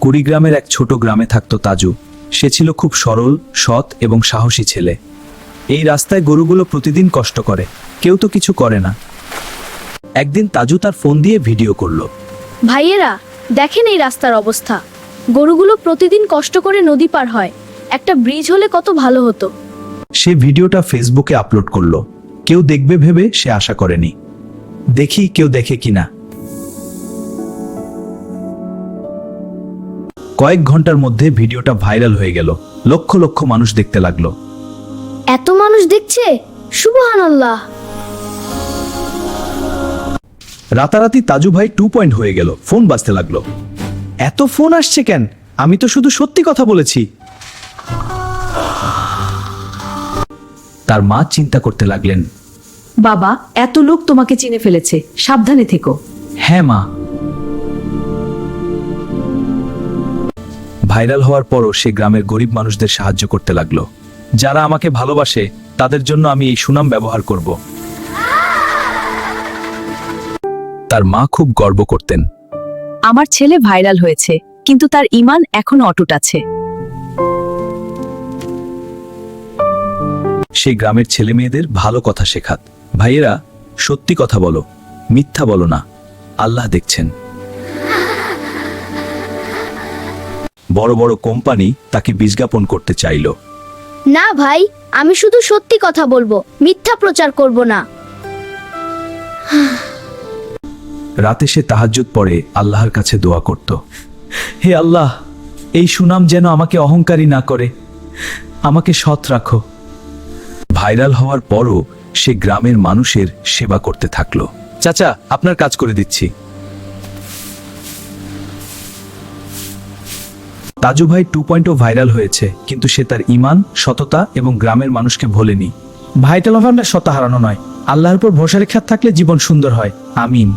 কুড়িগ্রামের এক ছোট গ্রামে থাকত তাজু। সে ছিল খুব সরল, সৎ এবং সাহসী ছেলে। এই রাস্তায় গরুগুলো প্রতিদিন কষ্ট করে, কেউ তো কিছু করে না। একদিন তাজু তার ফোন দিয়ে ভিডিও করলো। ভাইয়েরা, দেখেন এই রাস্তার অবস্থা। গরুগুলো প্রতিদিন কষ্ট করে নদী পার হয়। একটা ব্রিজ হলে কত ভালো হতো। সে ভিডিওটা ফেসবুকে আপলোড করলো। কেউ দেখবে ভেবে সে আশা করেনি। দেখি কেউ দেখে কিনা। কয়েক ঘন্টার মধ্যে ভিডিওটা ভাইরাল হয়ে গেল। লক্ষ লক্ষ মানুষ দেখতে লাগলো। এত মানুষ দেখছে, সুবহানাল্লাহ। রাতারাতি তাজু ভাই 2 হয়ে গেল। ফোন বাজতে লাগলো। এত ফোন আসছে কেন? আমি তো শুধু সত্যি কথা বলেছি। তার মা চিন্তা করতে লাগলেন। বাবা, এত লোক তোমাকে চিনে ফেলেছে, সাবধানে থেকো। হ্যাঁ মা। ভাইরাল হওয়ার পরও সে গ্রামের গরিব মানুষদের সাহায্য করতে লাগলো। যারা আমাকে ভালোবাসে তাদের জন্য আমি এই সুনাম ব্যবহার করব। তার মা খুব গর্ব করতেন। আমার ছেলে ভাইরাল হয়েছে, কিন্তু তার ঈমান এখনো অটুট আছে। সে গ্রামের ছেলে মেয়েদের ভালো কথা শেখাত। ভাইয়েরা, সত্যি কথা বলো, মিথ্যা বলো না, আল্লাহ দেখছেন। বড় বড় কোম্পানি তাকে বিজ্ঞাপন করতে চাইল। না ভাই, আমি শুধু সত্যি কথা বলবো, মিথ্যা প্রচার করব না। রাতে সে তাহাজ্জুদ পড়ে আল্লাহর কাছে দোয়া করত। হে আল্লাহ, এই সুনাম যেন আমাকে অহংকারী না করে, আমাকে সৎ রাখো। ভাইরাল হওয়ার পরও সে গ্রামের মানুষের সেবা করতে থাকলো। চাচা, আপনার কাজ করে দিচ্ছি। তাজু ভাই 2 ভাইরাল হয়েছে, কিন্তু সে তার ঈমান, সততা এবং গ্রামের মানুষকে ভোলেনি। ভাইরাল হওয়াটা সত হারানো নয়, আল্লাহর উপর ভরসা রেখে থাকলে জীবন সুন্দর হয়। আমিন।